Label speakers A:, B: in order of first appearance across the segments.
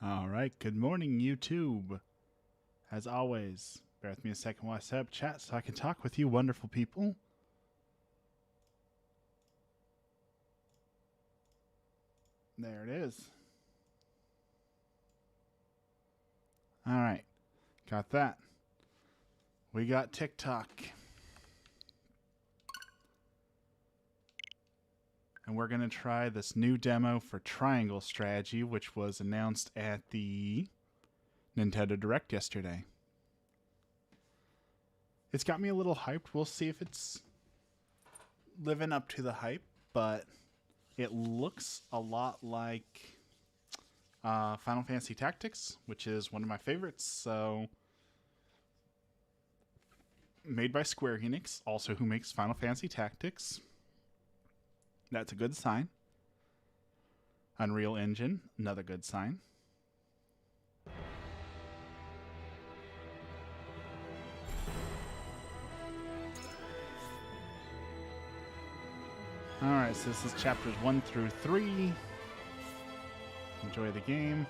A: All right, good morning, YouTube. As always, bear with me a second while I set up chat so I can talk with you wonderful people. There it is. All right, got that. We got TikTok. And we're going to try this new demo for Triangle Strategy, which was announced at the Nintendo Direct yesterday. It's got me a little hyped. We'll see if it's living up to the hype, but it looks a lot like Final Fantasy Tactics, which is one of my favorites. So, made by Square Enix, also who makes Final Fantasy Tactics. That's a good sign. Unreal Engine, another good sign. Alright, so this is chapters 1 through 3. Enjoy the game.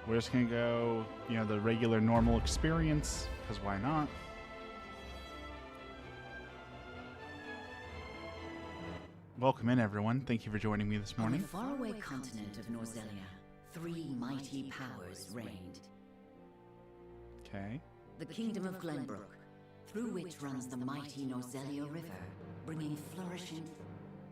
A: We're just going to go, the regular normal experience, because why not? Welcome in, everyone. Thank you for joining me this morning.
B: On the faraway continent of Norzelia, 3 mighty powers reigned.
A: Okay.
B: The Kingdom of Glenbrook, through which runs the mighty Norzelia River, bringing flourishing.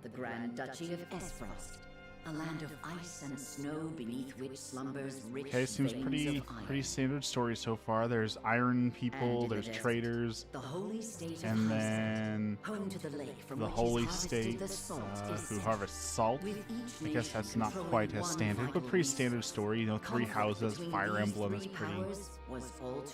B: The Grand Duchy of Esfrost, a land of ice and snow beneath which slumbers rich
A: Seems pretty standard story so far. There's iron people, there's traders,
B: the holy state
A: and then
B: home to the lake from
A: the
B: which
A: holy
B: is
A: state
B: the salt
A: who harvests salt. I guess that's not quite as standard, but pretty standard story. 3 houses, Fire Emblem is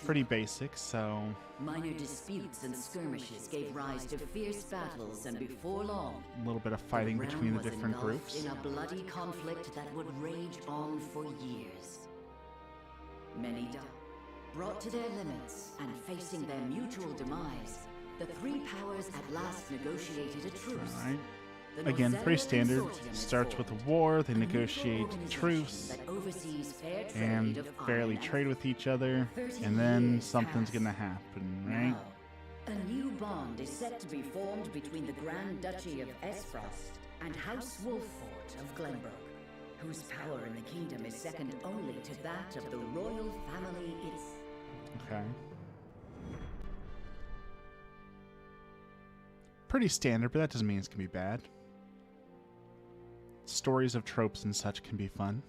A: pretty basic. So
B: minor disputes and skirmishes gave rise to fierce battles, and before long,
A: a little bit of fighting between the different groups.
B: In a bloody conflict that would rage on for years. Many died, brought to their limits and facing their mutual demise. The 3 powers at last negotiated a truce.
A: All right. Again, pretty standard. Starts with a war, they negotiate truce, and fairly trade with each other, and then something's gonna happen, right?
B: Now, a new bond is set to be formed between the Grand Duchy of Esfrost and House Wolffort of Glenbrook, whose power in the kingdom is second only to that of the royal family itself.
A: Okay. Pretty standard, but that doesn't mean it's gonna be bad. Stories of tropes and such can be fun.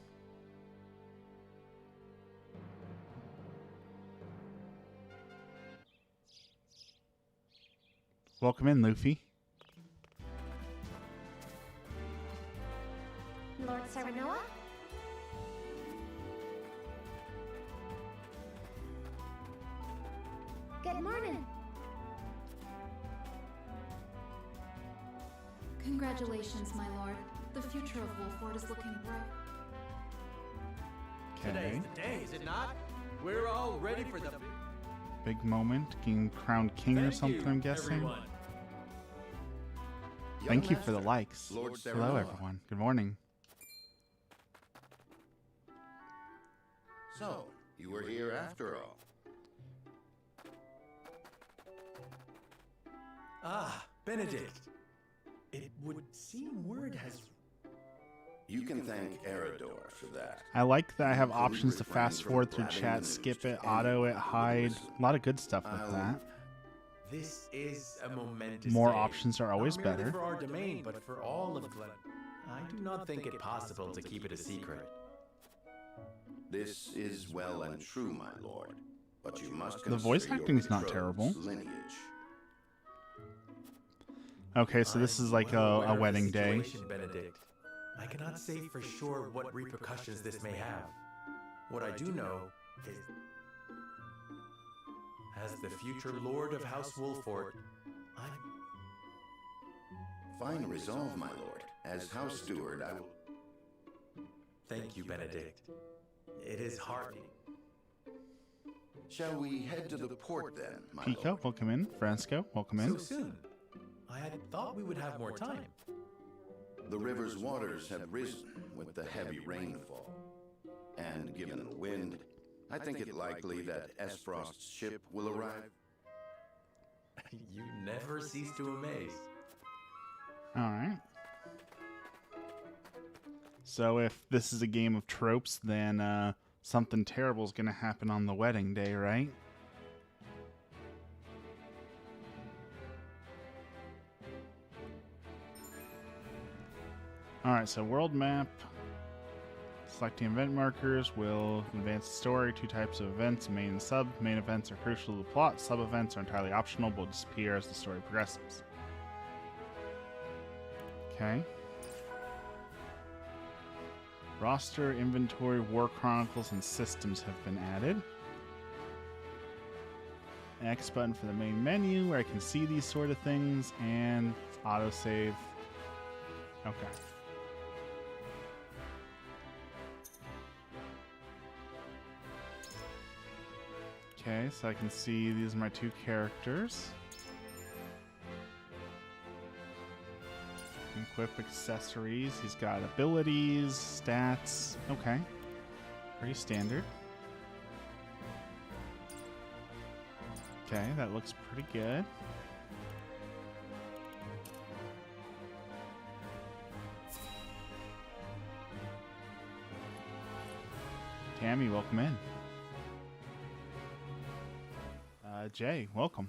A: Welcome in, Luffy.
C: Lord Serenoa? Good morning.
D: Congratulations, my lord. The future of Wolffort is looking bright.
A: Okay.
E: Today's the day, is it not? We're all ready for the
A: Big moment. Getting crowned king or something, I'm guessing.
E: Everyone.
A: Thank you for the likes.
F: Lord
A: Hello,
F: Serenoa.
A: everyone. Good morning.
F: So, you were here after all.
E: Ah, Benedict. It would seem word has...
F: You can thank Eridor for that.
A: I like that I have options to fast forward through chat, skip it, auto it, hide. A lot of good stuff with that.
E: This is a momentous
A: More
E: day.
A: options are always
E: Not merely
A: better.
E: for our domain, but for all of Glen. I do not think it possible to keep it a secret.
F: This is well and true, my lord. But you must
A: The voice
F: consider
A: acting's
F: your
A: not
F: betrothed's
A: terrible.
F: Lineage.
A: Okay, so this is like
E: well aware
A: a
E: of the
A: wedding day.
E: situation, Benedict. I cannot say for sure what repercussions this may have. What I do know is, as the future Lord of House Wolffort, I'm...
F: Fine resolve, my lord. As house steward, I will...
E: Thank you, Benedict. It is heartening.
F: Shall we head to the port then, my
A: Pico,
F: lord?
A: welcome in. Fransco, welcome
E: So
A: in.
E: soon? I had thought we would have more time.
F: The river's waters have risen with the heavy rainfall. And given the wind, I think it likely that Esfrost's ship will arrive.
E: You never cease to amaze.
A: Alright. So if this is a game of tropes, then something terrible is going to happen on the wedding day, right? Alright, so world map. Selecting event markers will advance the story. 2 types of events, main and sub. Main events are crucial to the plot. Sub events are entirely optional but will disappear as the story progresses. Okay. Roster, inventory, war chronicles, and systems have been added. X button for the main menu where I can see these sort of things, and autosave. Okay. Okay, so I can see these are my 2 characters. Equip accessories. He's got abilities, stats. Okay. Pretty standard. Okay, that looks pretty good. Tammy, welcome in. Jay, welcome.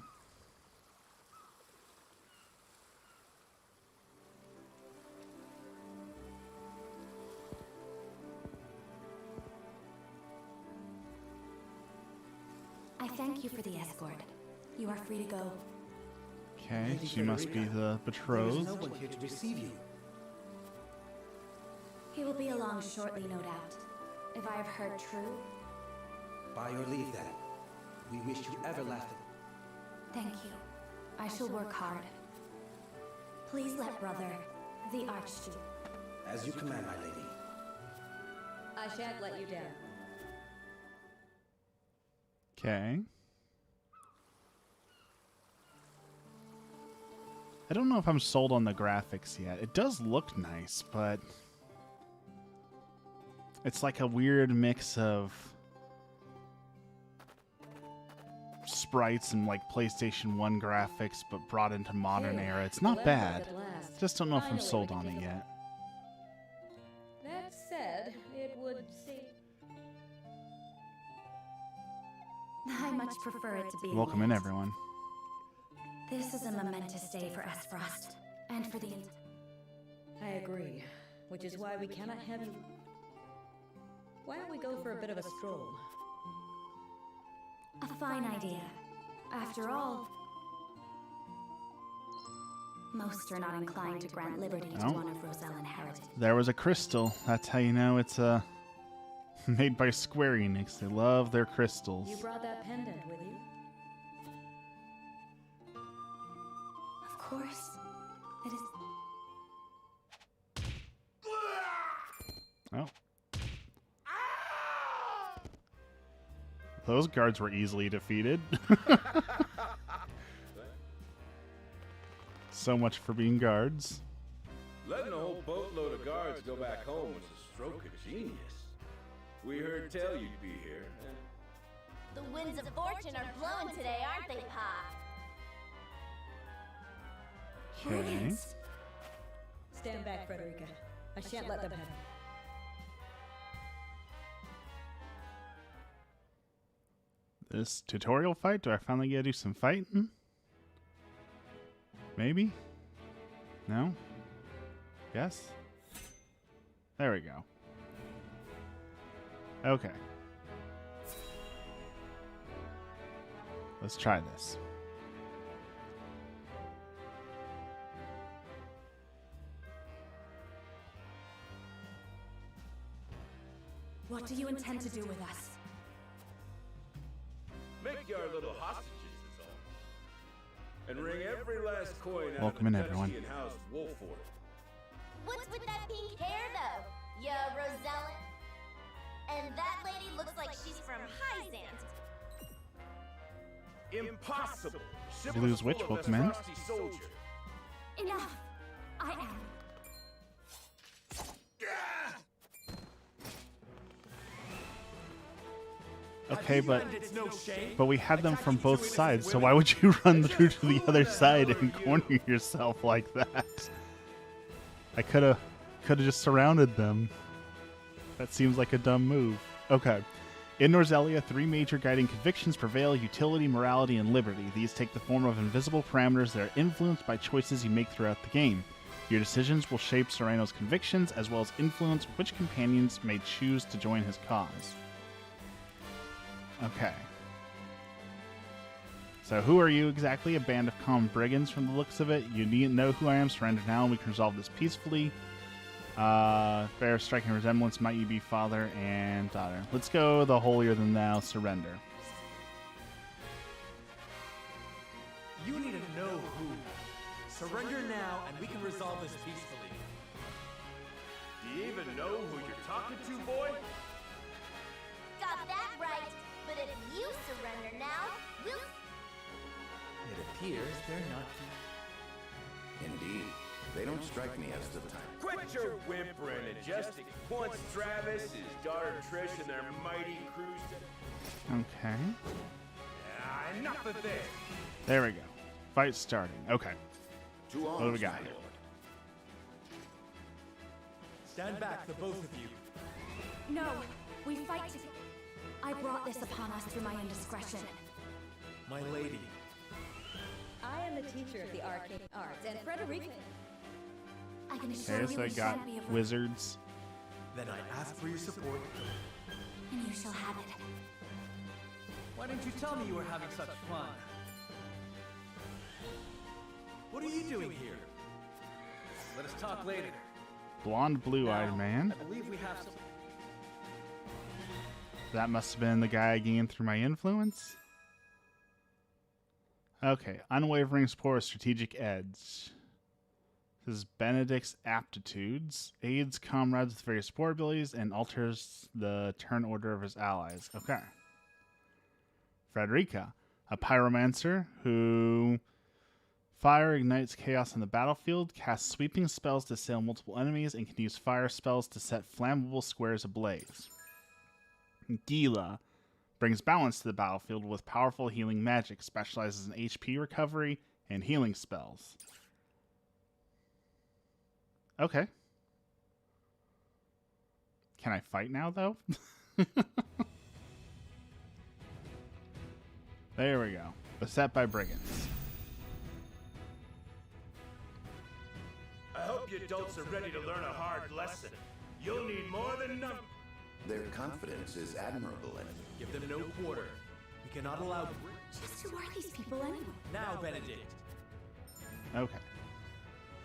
C: I thank you for the escort. You are free to go.
A: Okay,
G: Lady
A: she must be
G: Frederica,
A: the
G: There is
A: betrothed.
G: no one here to receive you.
C: He will be along shortly, no doubt. If I have heard true,
G: By your leave, then. We wish you everlasting.
C: thank you. I shall work hard. Please let brother, the Archduke.
G: As you command, my lady.
H: I shan't let you down.
A: Okay. I don't know if I'm sold on the graphics yet. It does look nice, but it's like a weird mix of sprites and like PlayStation 1 graphics, but brought into modern era. It's not bad. Just don't know if I'm sold on it yet.
H: That said, it would seem...
C: I much prefer it to be.
A: Welcome in, everyone.
C: This is a momentous day for Esfrost, and for the.
H: I agree, which is why we cannot have you... Why don't we go for a bit of a stroll?
C: A fine idea. After all, most are not inclined to grant liberty to
A: No.
C: one of Roselle inherited.
A: There was a crystal. That's how you know it's made by Square Enix. They love their crystals.
H: You brought that pendant with you?
C: Of course, it is.
A: Oh. Those guards were easily defeated. So much for being guards.
I: Letting a whole boatload of guards go back home was a stroke of genius. We heard tell you'd be here.
J: The winds of fortune are blowing today, aren't they, Pa?
A: Okay.
C: Brilliant.
H: Stand back, Frederica. I shan't let them have you.
A: This tutorial fight? Do I finally get to do some fighting? Maybe? No? Yes? There we go. Okay. Let's try this.
C: What do you intend to do with us?
I: Make you our little hostages is all. And wring every last coin out
A: Welcome
I: of
A: in,
I: the
A: everyone.
I: Dutchy and housed Wolford.
J: What's with that pink hair, though? Yeah, Rosella. And that lady looks like she's from Hyzant.
I: Impossible! Ship
A: Blues
I: was full
A: Witch,
I: of
A: welcome in.
I: Esfrosti soldier.
C: Enough! I am.
A: Okay, but we had them from both sides, so why would you run through to the other side and corner yourself like that? I could have just surrounded them. That seems like a dumb move. Okay. In Norzelia, 3 major guiding convictions prevail: utility, morality, and liberty. These take the form of invisible parameters that are influenced by choices you make throughout the game. Your decisions will shape Sereno's convictions, as well as influence which companions may choose to join his cause. Okay. So who are you exactly? A band of common brigands from the looks of it. You needn't know who I am. Surrender now and we can resolve this peacefully. Bear striking resemblance. Might you be father and daughter? Let's go the holier than thou. Surrender.
E: You need to know who. Surrender now, and we can resolve this peacefully.
I: Do you even know who you're talking to, boy?
J: Got that right. But if you surrender now, we'll...
E: It appears they're not.
F: Indeed. They don't strike me as the type.
I: Quit your whimpering and just once Travis, his daughter Trish, and their mighty cruise.
A: Okay.
I: Enough of this.
A: There we go. Fight starting. Okay. What do we got here?
E: Stand back, the both of you.
C: No, we fight to... I brought this upon us through my indiscretion.
E: My lady.
H: I am the teacher of the arcane arts, and Frederica.
C: I can assure
A: Okay,
C: you
A: so I
C: we
A: got
C: shan't be able...
A: wizards.
E: Then I ask for your support.
C: And you shall have it.
E: Why didn't you tell me you were having such fun? What are you doing here? Let us talk later.
A: Blonde, blue-eyed man.
E: I believe we have some...
A: That must have been the guy I gained through my influence. Okay, unwavering support, strategic edge. This is Benedict's aptitudes. Aids comrades with various support abilities and alters the turn order of his allies. Okay. Frederica, a pyromancer who fire ignites chaos on the battlefield, casts sweeping spells to assail multiple enemies, and can use fire spells to set flammable squares ablaze. Gila brings balance to the battlefield with powerful healing magic, specializes in HP recovery and healing spells. Okay. Can I fight now, though? There we go. Beset by brigands.
I: I hope you adults are ready to learn a hard lesson. You'll need more than enough.
F: Their confidence is admirable, and
E: Give them no quarter. We cannot allow...
C: Just who are these people anyway?
E: Now, Benedict.
A: Okay.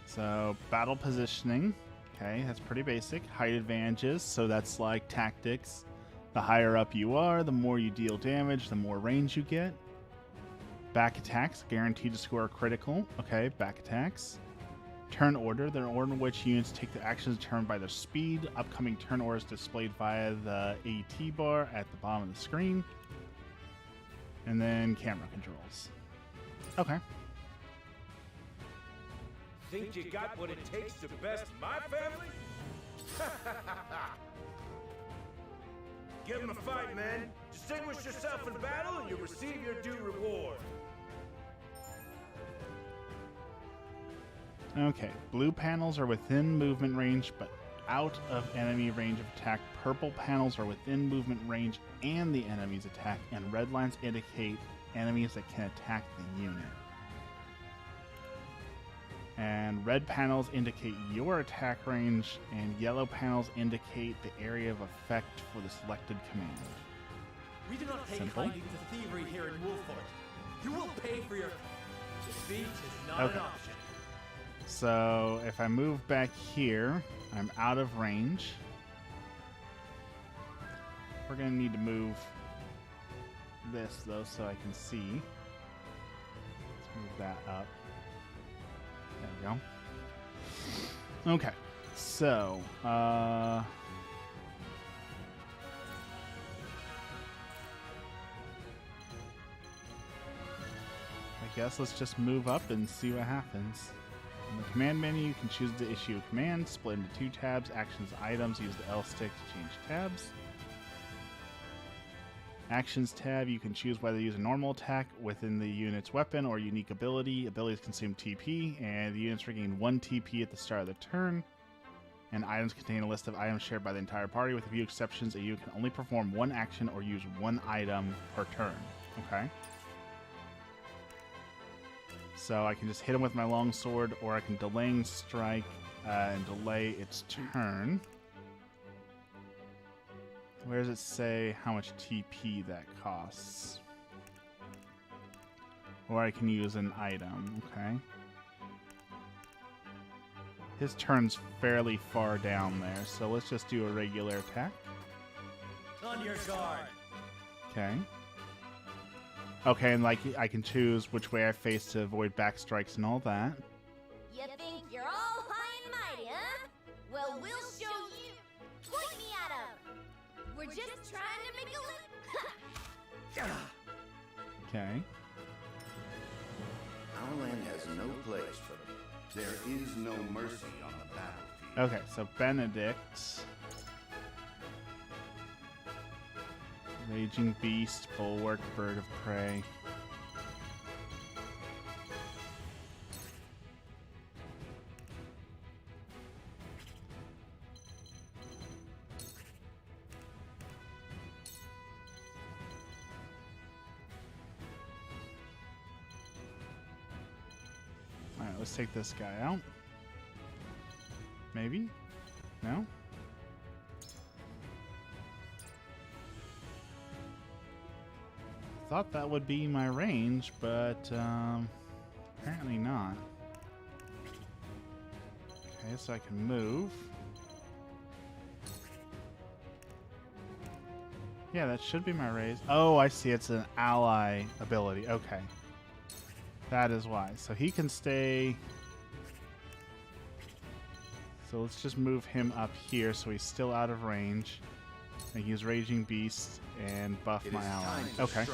A: So, battle positioning. Okay, that's pretty basic. Height advantages, so that's like tactics. The higher up you are, the more you deal damage, the more range you get. Back attacks, guaranteed to score a critical. Okay, back attacks. Turn order, the order in which units take the actions determined by their speed. Upcoming turn orders displayed via the AT bar at the bottom of the screen. And then camera controls. Okay.
I: Think you got what it takes to best my family? Give 'em a fight, man. Distinguish yourself in battle and you'll receive your due reward.
A: Okay, blue panels are within movement range, but out of enemy range of attack. Purple panels are within movement range and the enemy's attack, and red lines indicate enemies that can attack the unit. And red panels indicate your attack range, and yellow panels indicate the area of effect for the selected command.
E: We do not take
A: Simple.
E: kindly to thievery here in Wolfort. You will pay for your... Defeat is not
A: Okay.
E: an option.
A: So if I move back here, I'm out of range. We're going to need to move this, though, so I can see. Let's move that up. There we go. Okay, so, I guess let's just move up and see what happens. In the command menu, you can choose to issue a command, split into 2 tabs, actions, items, use the L stick to change tabs. Actions tab, you can choose whether to use a normal attack within the unit's weapon or unique ability. Abilities consume TP, and the units regain 1 TP at the start of the turn. And items contain a list of items shared by the entire party. With a few exceptions, a unit can only perform 1 action or use 1 item per turn. Okay. So I can just hit him with my longsword, or I can delaying strike and delay its turn. Where does it say how much TP that costs? Or I can use an item, okay. His turn's fairly far down there, so let's just do a regular attack.
E: On your guard.
A: Okay. Okay, and like I can choose which way I face to avoid backstrikes and all that.
J: You think you're all high and mighty, huh? Well, we'll show you. Point me at him. We're just trying to make a living.
A: Okay.
F: Our land has no place for them. There is no mercy on the battlefield.
A: Okay, so Benedict. Raging Beast, Bulwark, Bird of Prey. Alright, let's take this guy out. Maybe? No? Thought that would be my range, but apparently not. Okay, so I can move. Yeah, that should be my raise. Oh, I see. It's an ally ability. Okay. That is why. So he can stay. So let's just move him up here so he's still out of range. And use Raging Beast and buff my ally. Okay.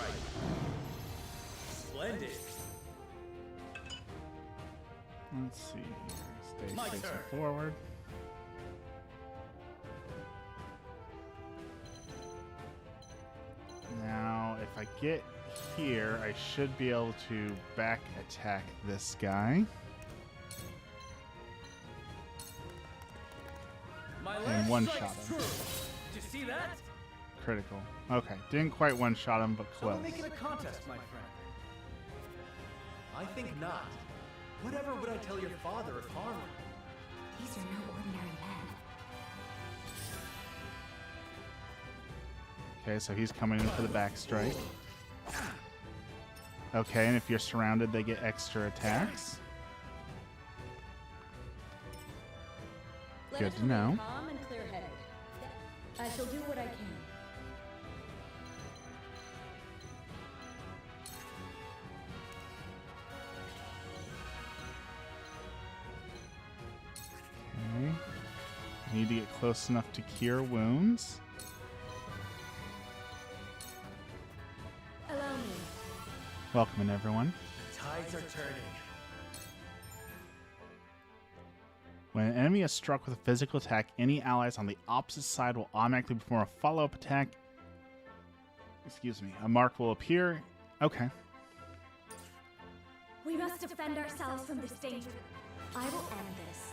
E: Splendid.
A: Let's see here. Stay facing forward. Now, if I get here, I should be able to back attack this guy. And one-shot him.
E: Did you see that?
A: Critical. Okay, didn't quite one-shot him, but
E: So
A: close.
E: we'll make it a contest, my friend. I think not. Whatever would I tell your father of harm?
C: These are no ordinary men.
A: Okay, so he's coming in for the back strike. Okay, and if you're surrounded, they get extra attacks. Good to know.
H: Calm and clear-headed. I shall do what I can.
A: Okay. Need to get close enough to cure wounds.
C: Allow me.
A: Welcome in, everyone.
E: Tides are turning.
A: When an enemy is struck with a physical attack, any allies on the opposite side will automatically perform a follow-up attack. Excuse me. A mark will appear. Okay.
C: We must defend ourselves from this danger. I will end this.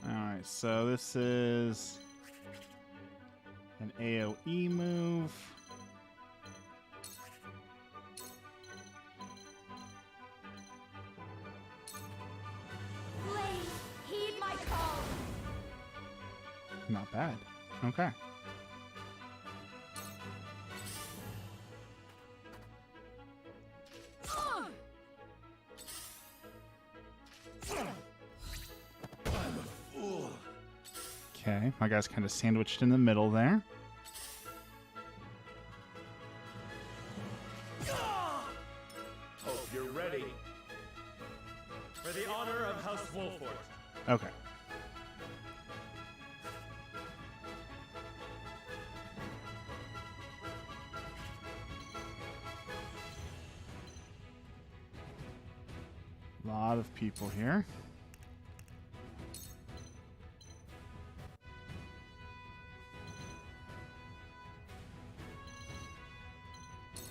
A: Alright, so this is an AoE move.
C: Please, heed my call.
A: Not bad. Okay. Okay, my guy's kind of sandwiched in the middle there.
E: Hope you're ready. For the honor of House Wolfort.
A: Okay. A lot of people here.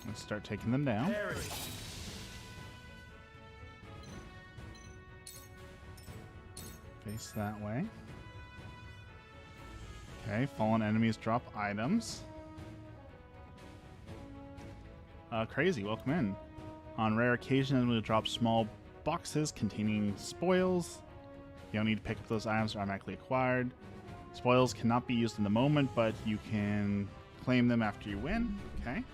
A: Let's start taking them down. Face that way. Okay, fallen enemies drop items. Crazy, welcome in. On rare occasions, we will drop small boxes containing spoils. You don't need to pick up those items, they're automatically acquired. Spoils cannot be used in the moment, but you can claim them after you win. Okay.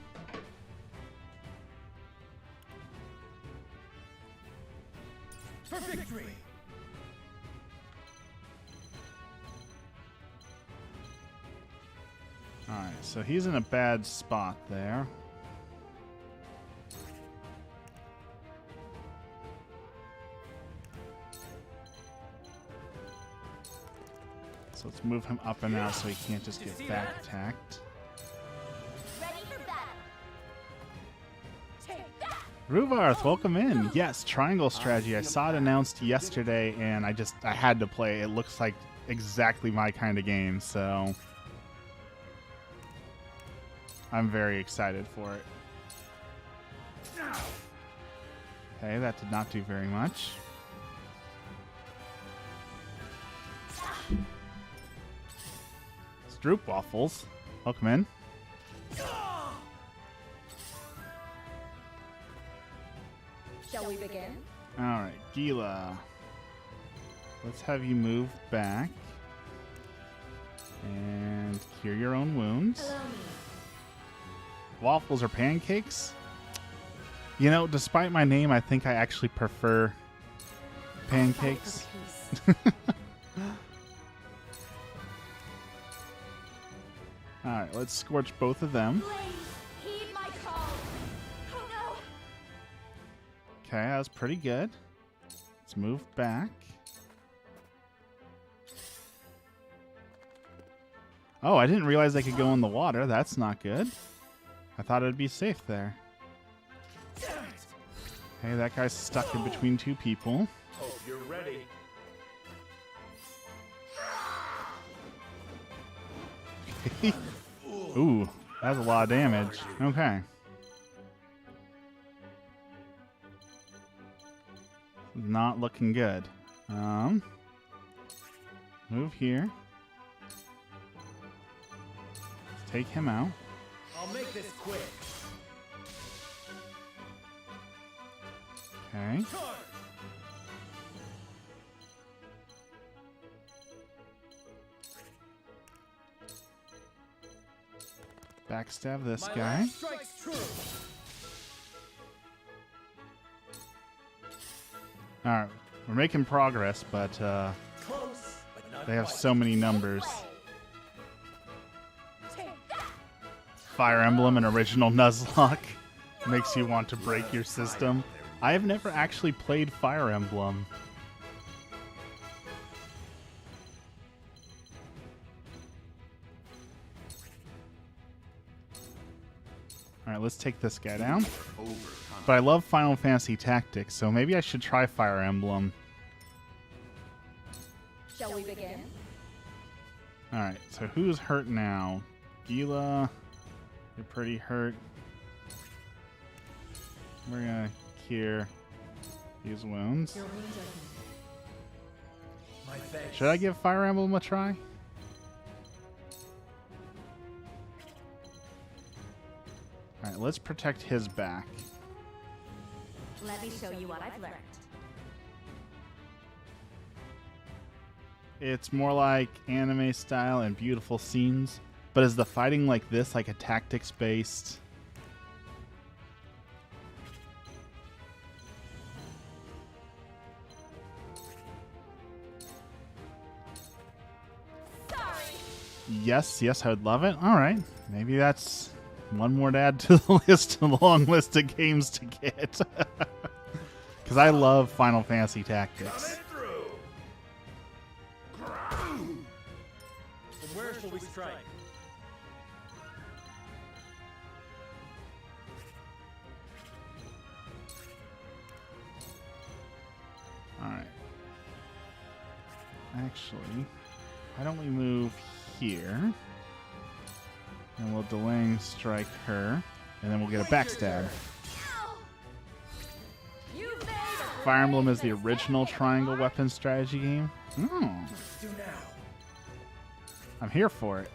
E: For victory!
A: Alright, so he's in a bad spot there. So let's move him up and out so he can't just get back attacked.
J: Ready for battle. Take that.
A: Ruvarth, welcome in. Yes, Triangle Strategy. I saw it announced yesterday and I had to play. It looks like exactly my kind of game, so I'm very excited for it. Okay, that did not do very much. Droop Waffles, welcome in.
H: Shall we begin?
A: Alright, Gila. Let's have you move back. And cure your own wounds. Waffles or pancakes? You know, despite my name, I think I actually prefer pancakes. Alright, let's scorch both of them.
J: Blaze, heed my call. Oh no.
A: Okay, that was pretty good. Let's move back. Oh, I didn't realize I could go in the water. That's not good. I thought it'd be safe there. Hey, that guy's stuck in between two people.
I: Hope you're ready.
A: Ooh, that's a lot of damage. Okay. Not looking good. Move here. Let's take him out.
E: I'll make this quick.
A: Okay. Backstab this guy. Alright, we're making progress, but they have so many numbers. Fire Emblem and original Nuzlocke makes you want to break your system. I have never actually played Fire Emblem. Alright, let's take this guy down. But I love Final Fantasy Tactics, so maybe I should try Fire Emblem.
H: Shall we begin?
A: Alright, so who's hurt now? Gila, you're pretty hurt. We're gonna cure these wounds.
H: Your wounds are
A: Should I give Fire Emblem a try? Alright, let's protect his back.
J: Let me show you what I've learned.
A: It's more like anime style and beautiful scenes, but is the fighting like this, like a tactics based? Yes, I would love it. All right, maybe that's one more to add to the list, the long list of games to get. Because I love Final Fantasy Tactics.
E: And where shall we strike?
A: Actually, why don't we move here? And we'll delaying strike her. And then we'll get a backstab. Fire Emblem is the original triangle weapon strategy game. I'm here for it.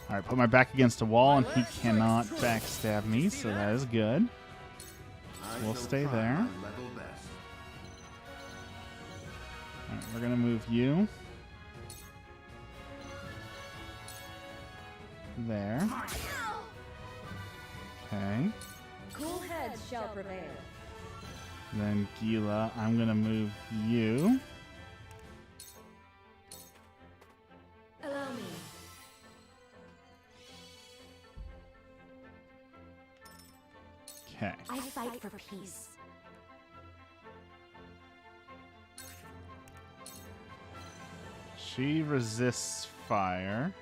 A: Alright, put my back against a wall and he cannot backstab me, so that is good. We'll stay there. Alright, we're gonna move you. There. Okay.
H: Cool heads shall prevail.
A: Then Gila, I'm gonna move you.
C: Allow me.
A: Okay.
C: I fight for peace.
A: She resists fire.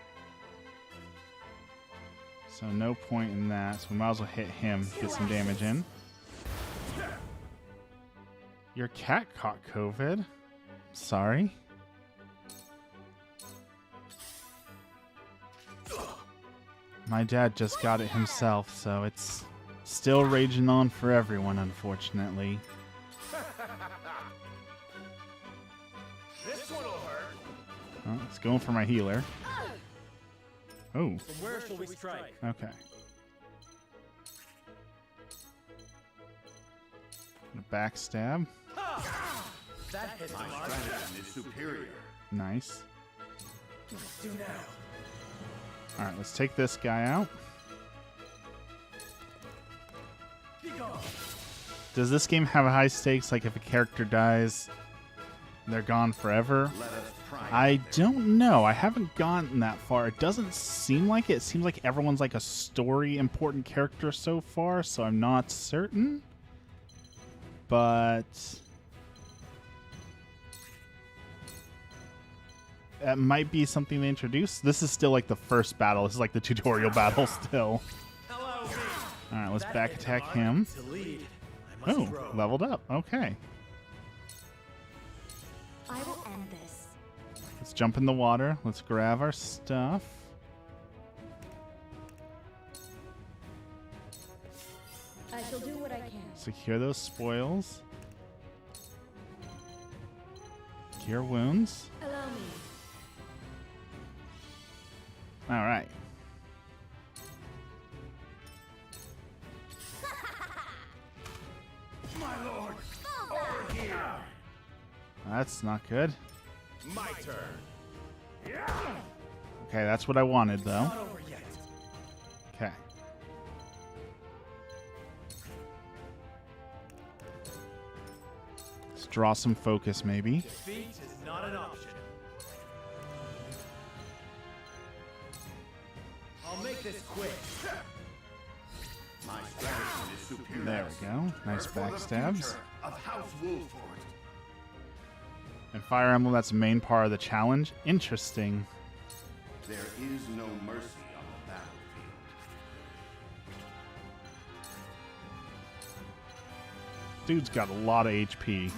A: So no point in that. So we might as well hit him, get some damage in. Your cat caught COVID. Sorry. My dad just got it himself, so it's still raging on for everyone, unfortunately.
E: This one'll hurt.
A: Oh, it's going for my healer. Oh.
E: From where shall we strike?
A: Okay. A backstab.
E: That hits the mark.
F: Strategy is superior.
A: Nice.
E: Do now.
A: Alright, let's take this guy out.
E: Be gone.
A: Does this game have a high stakes, like if a character dies, they're gone forever?
F: Let us try.
A: I don't know. I haven't gotten that far. It doesn't seem like it. It seems like everyone's like a story important character so far, so I'm not certain. But that might be something they introduced. This is still like the first battle. This is like the tutorial battle still. Alright, let's back attack him. Oh, leveled up. Okay.
C: I will end this.
A: Let's jump in the water. Let's grab our stuff.
H: I shall do what I can.
A: Secure those spoils. Cure wounds.
C: Allow me.
A: Alright.
E: My lord, over here.
A: That's not good.
E: My turn.
A: Okay, that's what I wanted, though.
E: Not over yet.
A: Okay. Let's draw some focus, maybe.
E: Defeat is not an option. I'll make this quick.
F: My strategy is superior.
A: There we go. Nice
F: For the
A: backstabs.
F: future of House Wolford.
A: And Fire Emblem, that's the main part of the challenge. Interesting.
F: There is no mercy on the battlefield.
A: Dude's got a lot of HP.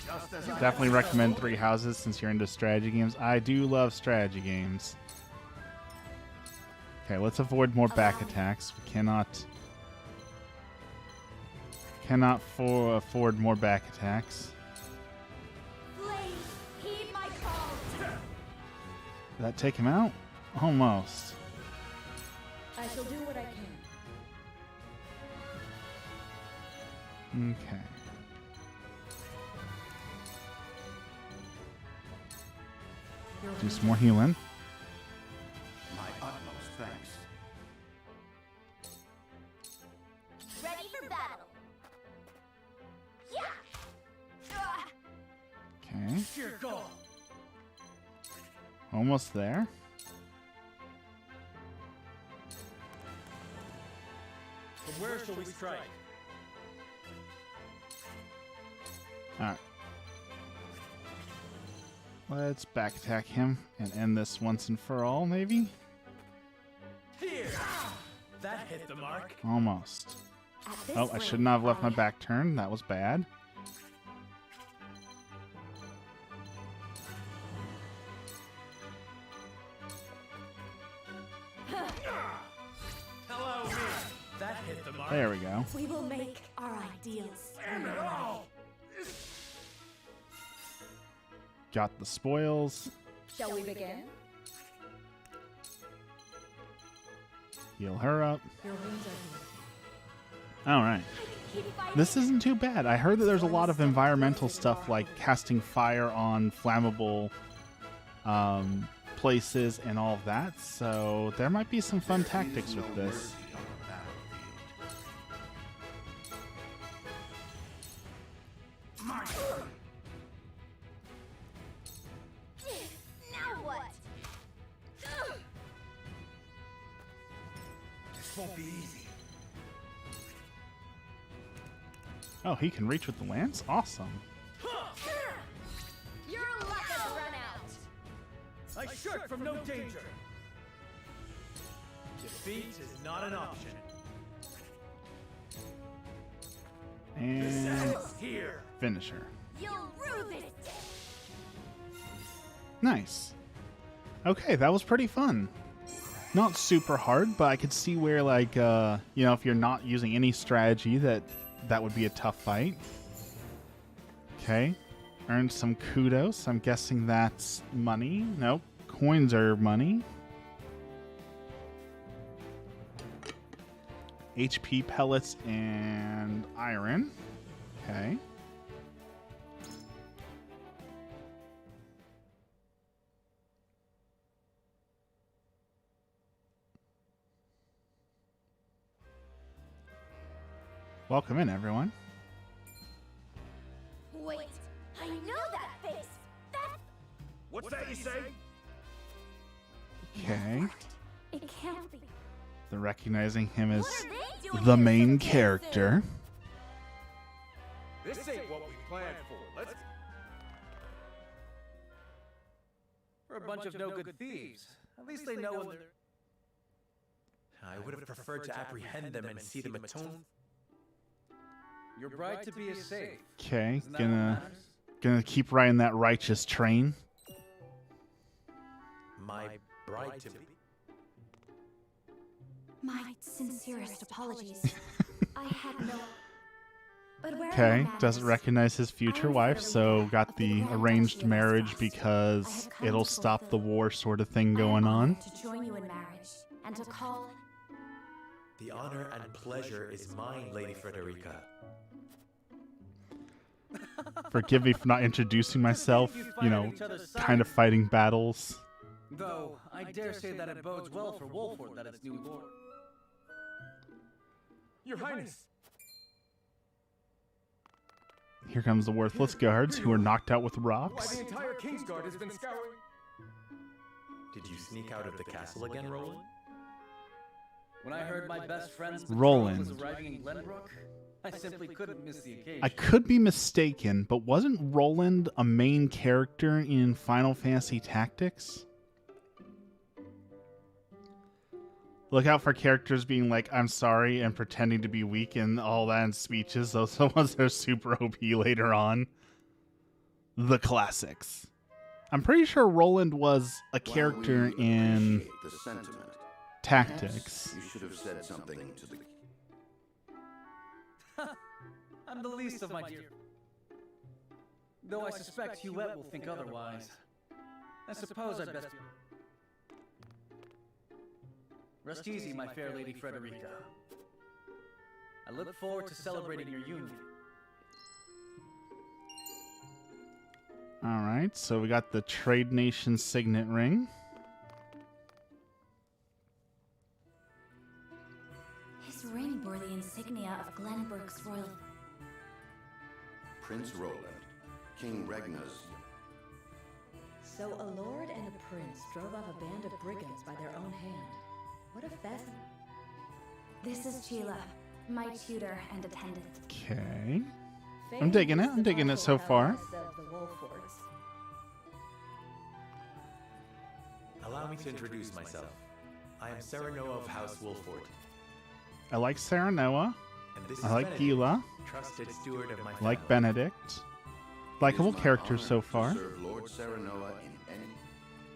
F: Just as I
A: Definitely recommend Three Houses since you're into strategy games. I do love strategy games. Okay, let's avoid more back attacks. We cannot afford more back attacks.
C: Flame, heed my call.
A: Did that take him out? Almost.
H: I shall do what I can.
A: Okay. Do some more healing.
F: my utmost thanks.
J: Ready for battle. Yeah.
A: Okay.
E: Sheer goal.
A: Almost there.
E: From where shall we strike?
A: Alright. Let's back attack him and end this once and for all, maybe?
E: Here. That hit the mark.
A: Almost.
C: At this
A: Oh, I
C: rate,
A: should not have left my back turned. That was bad. go.
C: We will make our ideals.
A: Got the spoils.
H: Shall we begin?
A: Heal her up.
H: Your wounds are healed.
A: Alright. This isn't too bad. I heard that there's a lot of environmental stuff like casting fire on flammable places and all of that, so there might be some fun tactics with this.
J: Now what?
G: This won't be easy.
A: Oh, he can reach with the lance? Awesome.
J: Your luck has run out.
E: I shirk from no danger. Defeat is not an option.
A: And
E: Here.
A: finish her.
J: You'll rue this day.
A: Nice. Okay, that was pretty fun. Not super hard, but I could see where, like, if you're not using any strategy, that would be a tough fight. Okay. Earned some kudos. I'm guessing that's money. Nope. Coins are money. HP pellets and iron. Okay. Welcome in, everyone.
J: Wait, I know that face. That's
E: What's that you say?
A: Okay.
C: It can't be.
A: They're recognizing him as
J: what are they doing
A: the
J: here
A: main
J: so
A: character.
I: This ain't what we planned for. Let's.
K: We're a bunch of no good thieves. At least they know when they're.
E: I would have preferred to apprehend them and see them atone.
K: Your bride to be is safe.
A: Okay,
K: Isn't that what matters?
A: gonna keep riding that righteous train.
E: My bride to be.
C: My sincerest apologies. I had no. But where
A: Okay,
C: matters,
A: doesn't recognize his future
C: I'm
A: wife,
C: fairly
A: so
C: bad
A: got
C: of
A: the
C: Grand
A: arranged
C: Duchy of
A: marriage
C: Estos.
A: because
C: I have come
A: it'll
C: to
A: stop the
C: fulfill.
A: war sort of thing
C: I am
A: going on.
C: honored to join you in marriage and to call.
E: The honor and pleasure is mine, Lady Frederica.
A: Forgive me for not introducing myself, kind of fighting battles.
K: Though, I dare say that it bodes well for Wolford that its new lord.
I: Your Highness.
A: Here comes the worthless guards who are knocked out with
I: Why,
A: rocks.
I: the entire Kingsguard has been scouring.
E: Did you sneak out of the castle again, Roland?
K: When I heard my best friend's
A: Roland.
K: betrothed was arriving in Glenbrook, I simply couldn't miss the occasion.
A: I could be mistaken, but wasn't Roland a main character in Final Fantasy Tactics? Look out for characters being like, I'm sorry, and pretending to be weak and all that in speeches. Those are the ones that are super OP later on. The classics. I'm pretty sure Roland was a character
F: While we
A: in
F: appreciate the sentiment,
A: Tactics.
F: you should have said something to the.
K: I'm the least of my dear. Though I suspect Huette will think otherwise. I suppose I'd best be. Rest easy, my fair Lady Frederica. I look forward to celebrating your union.
A: Alright, so we got the Trade Nation Signet Ring.
C: His ring bore the insignia of Glenbrook's royal.
F: Prince Roland, King Regna's.
H: So a lord and a prince drove off a band of brigands by their own hand. What a fascinating.
C: This is Sheila, my tutor and attendant.
A: Okay. I'm digging it. I'm digging it so far.
E: Allow me to introduce myself. I am Serenoa of House Wolford.
A: I like Serenoa.
E: And this is
A: I like
E: Benedict,
A: Gila.
E: trusted steward of my
A: I
E: family.
A: like Benedict. Likeable characters so far.
F: Serve Lord Serenoa in any.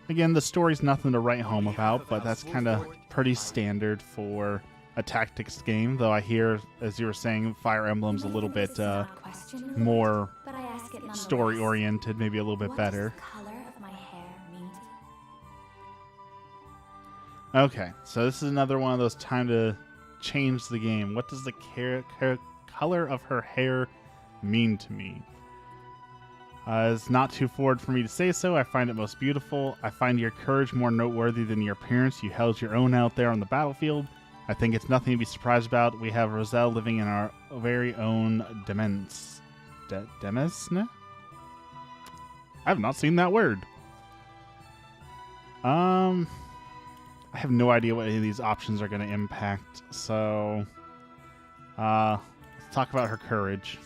A: Again, the story's nothing to write home about, but that's kind of pretty standard for a tactics game, though I hear, as you were saying, Fire Emblem's a little bit more story-oriented, maybe a little bit better. Okay, so this is another one of those time to change the game. What does the color of her hair mean to me? It's not too forward for me to say so. I find it most beautiful. I find your courage more noteworthy than your appearance. You held your own out there on the battlefield. I think it's nothing to be surprised about. We have Roselle living in our very own Demesne? I have not seen that word. I have no idea what any of these options are going to impact. So, let's talk about her courage.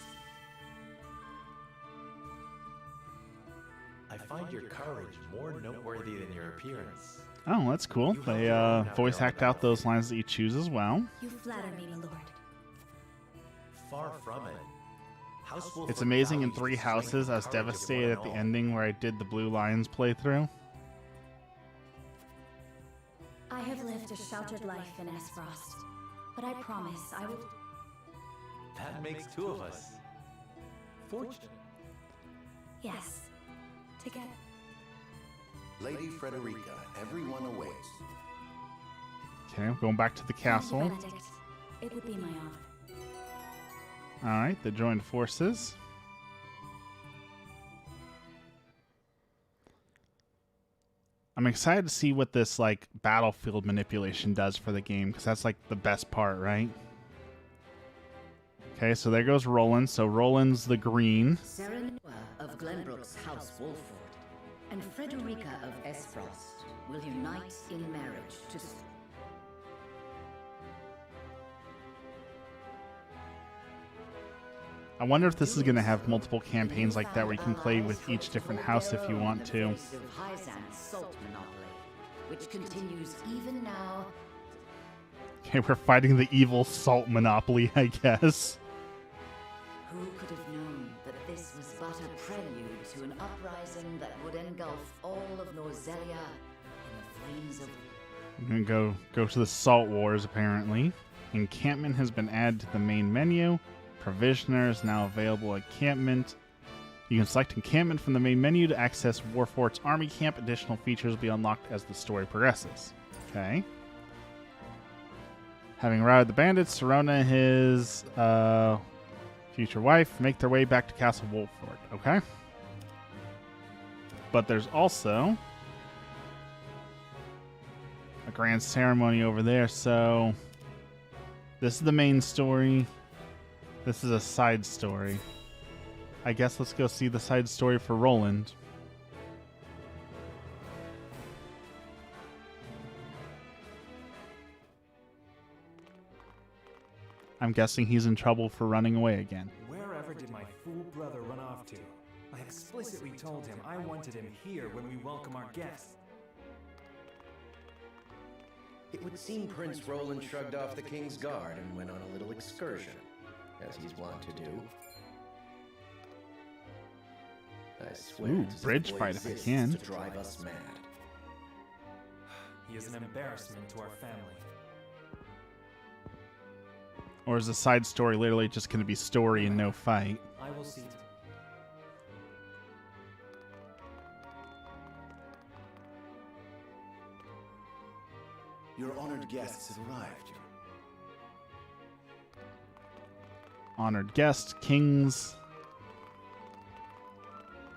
E: I find your courage more noteworthy than your appearance.
A: Oh, that's cool. They voice hacked out those lines that you choose as well.
C: You flatter me, my lord.
E: Far from it.
A: It's amazing in Three Houses. I was devastated at the ending where I did the Blue Lions playthrough.
C: I have lived a sheltered life in Esfrost, but I promise I will...
E: That makes two of us. Fortunate.
C: Yes. Together.
F: Lady Frederica, everyone awaits.
A: Okay, I'm going back to the castle.
C: Benedict. It would be my honor.
A: Alright, they joined forces. I'm excited to see what this like battlefield manipulation does for the game, because that's like the best part, right? Okay, so there goes Roland. So Roland's the green.
B: Serenua of Glenbrook's House Wolford and Frederica of Esfrost will unite in marriage to...
A: I wonder if this is going to have multiple campaigns like that where you can play with each different house if you want to.
B: Hyzan's salt monopoly, which continues even now.
A: Okay, we're fighting the evil salt monopoly, I guess.
B: Who could have known that this was but a prelude to an uprising that would engulf all of Norzelia in the flames of...
A: I'm going to go to the Salt Wars, apparently. Encampment has been added to the main menu. Provisioner is now available encampment. You can select encampment from the main menu to access Warfort's army camp. Additional features will be unlocked as the story progresses. Okay. Having routed the bandits, Serona and his future wife make their way back to Castle Wolford. Okay. But there's also a grand ceremony over there, so this is the main story. This is a side story. I guess let's go see the side story for Roland. I'm guessing he's in trouble for running away again.
L: Wherever did my fool brother run off to? I explicitly told him I wanted him here when we welcome our guests.
M: It would seem Prince Roland shrugged off the King's Guard and went on a little excursion, as he's wont to do. I swear
A: Ooh, bridge fight if I can.
M: To drive us mad.
L: He is an embarrassment to our family.
A: Or is the side story literally just going to be story and no fight?
L: I will see.
F: Your honored guests have arrived.
A: Honored guests, kings.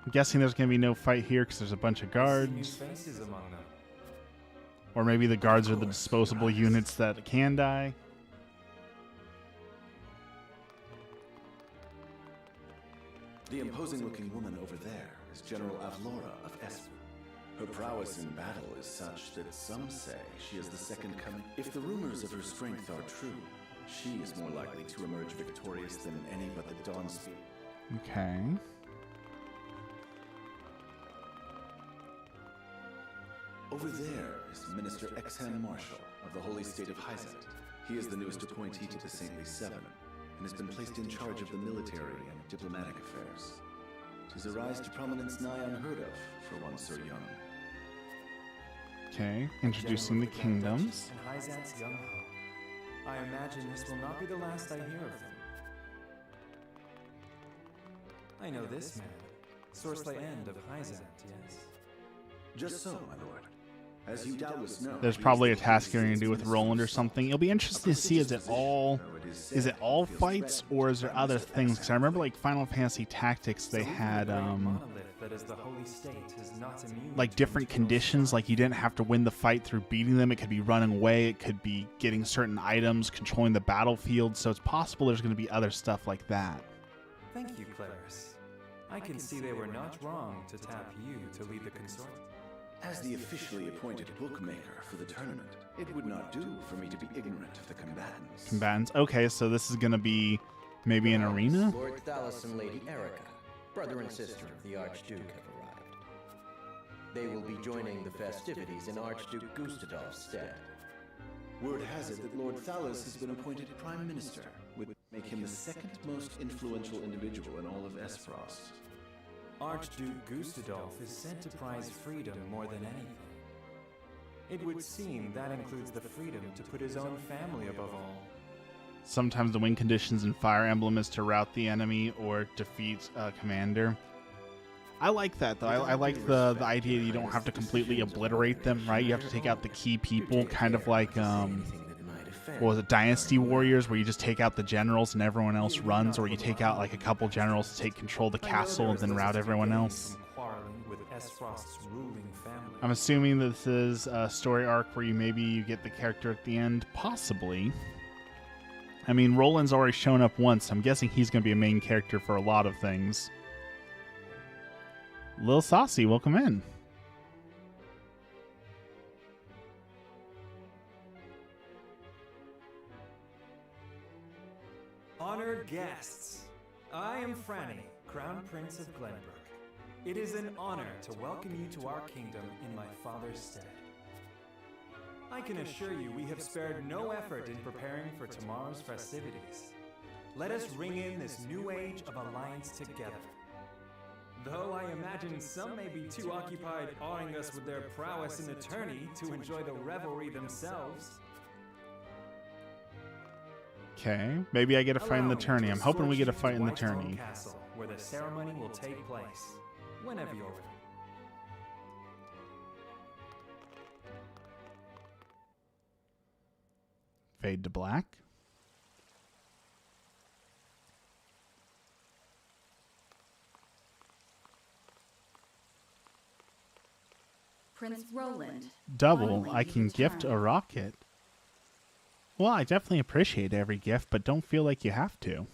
A: I'm guessing there's going to be no fight here because there's a bunch of guards.
L: Faces among them.
A: Or maybe the guards are the disposable units that can die.
F: The imposing-looking woman over there is General Avlora of Esper. Her prowess in battle is such that some say she is the second coming. If the rumors of her strength are true, she is more likely to emerge victorious than any but the Dawnspeed.
A: Okay.
F: Over there is Minister Exham Marshall of the Holy State of Hyzant. He is the newest appointee to the Saintly Seven, and has been placed in charge of the military and diplomatic affairs. 'Tis a rise to prominence nigh unheard of for one so young.
A: Okay, introducing the kingdoms.
L: And Hyzant's young hope. I imagine this will not be the last I hear of them. I know this man. Sorsla End of Hyzant, yes?
F: Just so, my lord. As you doubtless know,
A: There's probably a task you're going to do with Roland or something. It'll be interesting to see, is it all fights, or is there other things? Because I remember, like, Final Fantasy Tactics, they had
L: That is the holy state is not immune
A: like different conditions. Like, you didn't have to win the fight through beating them. It could be running away. It could be getting certain items, controlling the battlefield. So it's possible there's going to be other stuff like that.
L: Thank you, Claris. I can see they were not wrong to tap you to lead the consortium.
F: As the officially appointed bookmaker for the tournament, it would not do for me to be ignorant of the combatants.
A: Combatants. Okay, so this is going to be maybe an arena?
M: Lord Thalos and Lady Erica, brother and sister of the Archduke, have arrived. They will be joining the festivities in Archduke Gustadolf's stead.
F: Word has it that Lord Thalos has been appointed Prime Minister, which would make him the second most influential individual in all of Esfrost.
L: Archduke Gustadolf is sent to prize freedom more than anything. It would seem that includes the freedom to put his own family above all.
A: Sometimes the win conditions in Fire Emblem is to rout the enemy or defeat a commander. I like that, though. I like the idea that you don't have to completely obliterate them, right? You have to take out the key people, kind of like, what was it, Dynasty Warriors, where you just take out the generals and everyone else runs, or you take out like a couple generals to take control of the castle and then rout everyone else. I'm assuming this is a story arc where you get the character at the end, possibly. I mean, Roland's already shown up once. I'm guessing he's going to be a main character for a lot of things. Lil Saucy, welcome in.
L: Honored guests, I am Franny, Crown Prince of Glenbrook. It is an honor to welcome you to our kingdom in my father's stead. I can assure you we have spared no effort in preparing for tomorrow's festivities. Let us ring in this new age of alliance together. Though I imagine some may be too occupied awing us with their prowess in attorney to enjoy the revelry themselves.
A: Okay, maybe I get a fight in the tourney. I'm hoping we get a fight in the tourney.
L: Castle, where the ceremony will take place. Whenever you're ready.
A: Fade to black.
B: Prince Roland.
A: Double. I can gift a rocket. Well, I definitely appreciate every gift, but don't feel like you have to.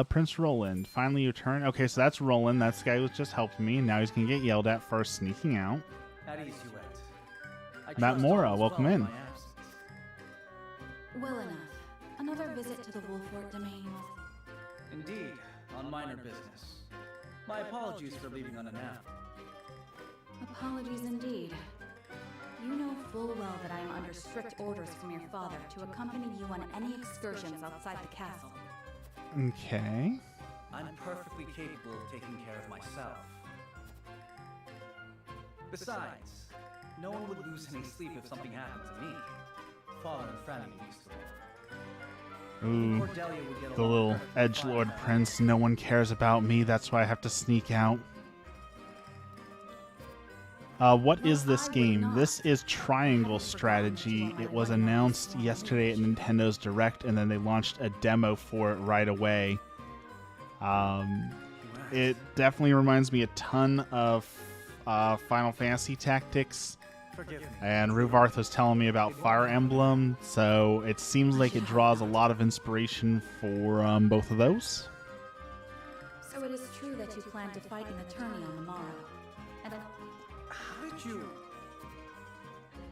A: Prince Roland. Finally your turn. Okay, so that's Roland. That guy was just helping me. Now he's going to get yelled at for sneaking out.
K: At ease, Huet.
A: Matt Mora, welcome in.
D: Well enough. Another visit to the Wolfort domains.
K: Indeed, on minor business. My apologies for leaving unannounced.
D: Apologies indeed. You know full well that I am under strict orders from your father to accompany you on any excursions outside the castle.
A: Okay.
K: I'm perfectly capable of taking care of myself. Besides, no one would lose any sleep if something happened to me. Father and Franny used to.
A: Ooh, the little edgelord prince. No one cares about me. That's why I have to sneak out. What is this game? This is Triangle Strategy. It was announced yesterday at Nintendo's Direct, and then they launched a demo for it right away. It definitely reminds me a ton of Final Fantasy Tactics. And Ruvarth was telling me about Fire Emblem, so it seems like it draws a lot of inspiration for both of those.
D: So it is true that you plan to fight in the tourney on the morrow. And
L: how did you...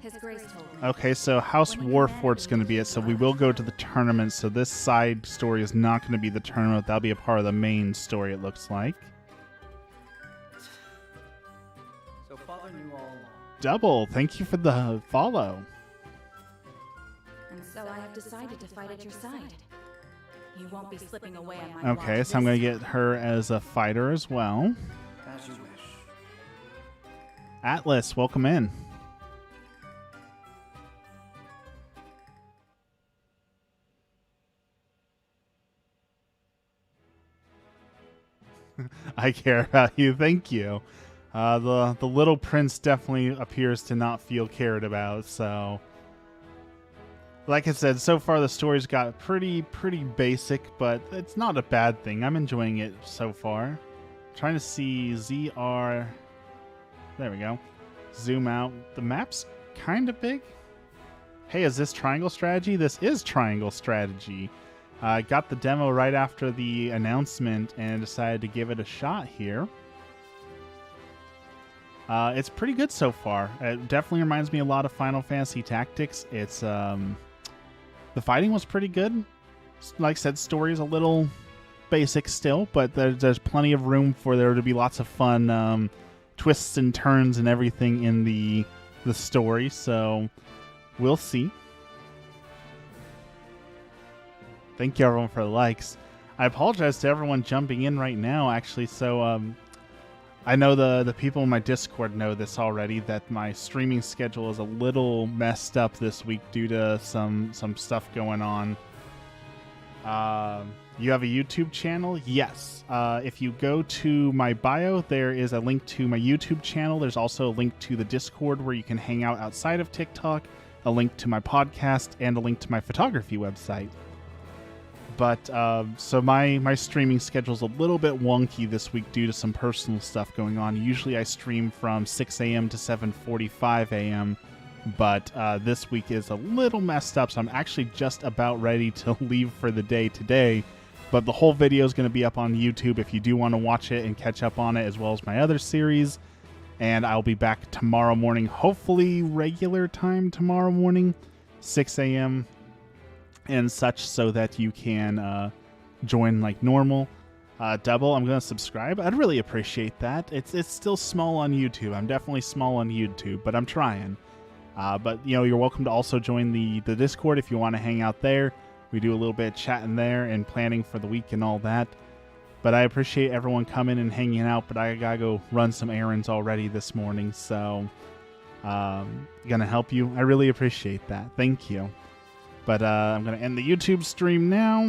D: His Grace told me.
A: Okay, so House Warfort's going to be it, so we will go to the tournament. So this side story is not going to be the tournament. That'll be a part of the main story, it looks like.
K: So Father knew all along.
A: Double, thank you for the follow.
D: And so I have decided to fight at your side. You won't be slipping away on my
A: Okay, so I'm going to get her as a fighter as well.
K: As you wish.
A: Atlas, welcome in. I care about you. Thank you. The little prince definitely appears to not feel cared about. So, like I said, so far the story's got pretty basic, but it's not a bad thing. I'm enjoying it so far. Trying to see ZR. There we go. Zoom out. The map's kind of big. Hey, is this Triangle Strategy? This is Triangle Strategy. I got the demo right after the announcement and decided to give it a shot here. It's pretty good so far. It definitely reminds me a lot of Final Fantasy Tactics. It's the fighting was pretty good. Like I said, story is a little basic still, but there's plenty of room for there to be lots of fun twists and turns and everything in the story. So we'll see. Thank you, everyone, for the likes. I apologize to everyone jumping in right now, actually. So, I know the people in my Discord know this already, that my streaming schedule is a little messed up this week due to some stuff going on. You have a YouTube channel? Yes. If you go to my bio, there is a link to my YouTube channel. There's also a link to the Discord where you can hang out outside of TikTok, a link to my podcast, and a link to my photography website. But so my streaming schedule is a little bit wonky this week due to some personal stuff going on. Usually I stream from 6 a.m. to 7:45 a.m., but this week is a little messed up, so I'm actually just about ready to leave for the day today. But the whole video is going to be up on YouTube if you do want to watch it and catch up on it, as well as my other series. And I'll be back tomorrow morning, hopefully regular time tomorrow morning, 6 a.m. and such, so that you can join like normal. Double, I'm going to subscribe. I'd really appreciate that. It's still small on YouTube. I'm definitely small on YouTube, but I'm trying. But, you know, you're welcome to also join the Discord if you want to hang out there. We do a little bit of chatting there and planning for the week and all that. But I appreciate everyone coming and hanging out, but I got to go run some errands already this morning, so going to help you. I really appreciate that. Thank you. But I'm going to end the YouTube stream now.